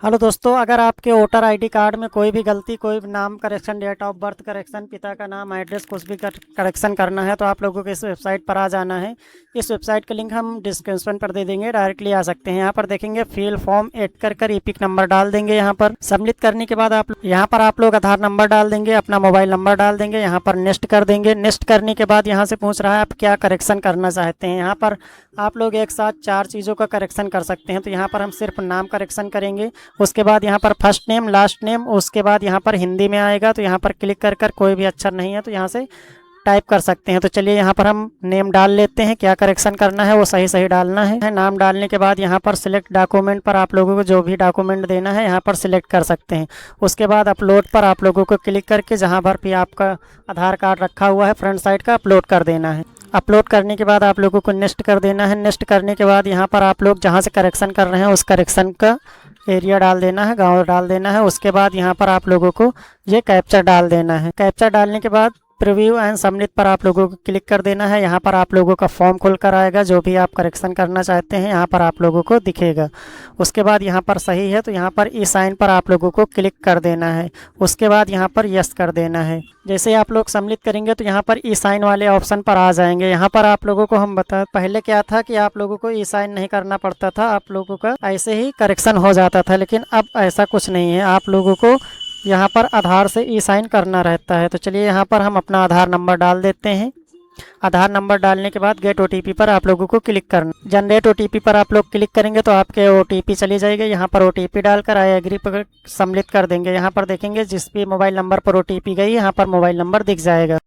Hello दोस्तों, अगर आपके वोटर आईडी कार्ड में कोई भी गलती, कोई भी नाम correction, date of birth correction, पिता का नाम, एड्रेस कुछ भी करेक्शन करना है तो आप लोगों को इस वेबसाइट पर आ जाना है। इस वेबसाइट का लिंक हम डिस्क्रिप्शन पर दे देंगे, डायरेक्टली आ सकते हैं। यहाँ पर देखेंगे फिल फॉर्म ऐड कर ईपिक नंबर डाल देंगे। यहाँ पर सबमिट करने के बाद आप लोग आधार नंबर डाल देंगे, अपना मोबाइल नंबर डाल देंगे। यहाँ पर नेक्स्ट कर देंगे। नेक्स्ट करने के बाद यहाँ से पूछ रहा है आप क्या करेक्शन करना चाहते हैं। यहाँ पर आप लोग एक साथ 4 चीज़ों का करेक्शन कर सकते हैं। तो यहाँ पर हम सिर्फ नाम करेक्शन करेंगे। उसके बाद यहाँ पर फर्स्ट नेम, लास्ट नेम, उसके बाद यहाँ पर हिंदी में आएगा तो यहाँ पर क्लिक कर कोई भी अक्षर नहीं है तो यहाँ से टाइप कर सकते हैं। तो चलिए यहाँ पर हम नेम डाल लेते हैं। क्या करेक्शन करना है वो सही सही डालना है। नाम डालने के बाद यहाँ पर सिलेक्ट डॉक्यूमेंट पर आप लोगों को जो भी डॉक्यूमेंट देना है यहाँ पर सिलेक्ट कर सकते हैं। उसके बाद अपलोड पर आप लोगों को क्लिक करके जहाँ पर भी आपका आधार कार्ड रखा हुआ है फ्रंट साइड का अपलोड कर देना है। अपलोड करने के बाद आप लोगों को नेक्स्ट कर देना है। नेक्स्ट करने के बाद यहाँ पर आप लोग जहाँ से करेक्शन कर रहे हैं उस करेक्शन का एरिया डाल देना है, गांव डाल देना है। उसके बाद यहाँ पर आप लोगों को ये कैप्चा डाल देना है। कैप्चा डालने के बाद प्रीव्यू एंड सबमिट पर आप लोगों को क्लिक कर देना है। यहाँ पर आप लोगों का फॉर्म खुल कर आएगा, जो भी आप करेक्शन करना चाहते हैं यहाँ पर आप लोगों को दिखेगा। उसके बाद यहाँ पर सही है तो यहाँ पर ई साइन पर आप लोगों को क्लिक कर देना है। उसके बाद यहाँ पर यस कर देना है। जैसे आप लोग सम्मिलित करेंगे तो यहाँ पर ई साइन वाले ऑप्शन पर आ जाएंगे। यहाँ पर आप लोगों को हम बता, पहले क्या था कि आप लोगों को ई साइन नहीं करना पड़ता था, आप लोगों का ऐसे ही करेक्शन हो जाता था। लेकिन अब ऐसा कुछ नहीं है, आप लोगों को यहाँ पर आधार से ई साइन करना रहता है। तो चलिए यहाँ पर हम अपना आधार नंबर डाल देते हैं। आधार नंबर डालने के बाद गेट ओटीपी पर आप लोगों को क्लिक करना। जनरेट ओटीपी पर आप लोग क्लिक करेंगे तो आपके ओटीपी चली जाएगी। यहाँ पर ओटीपी डालकर आई एग्री पर सम्मिलित कर देंगे। यहाँ पर देखेंगे जिस भी मोबाइल नंबर पर ओटीपी गई यहाँ पर मोबाइल नंबर दिख जाएगा।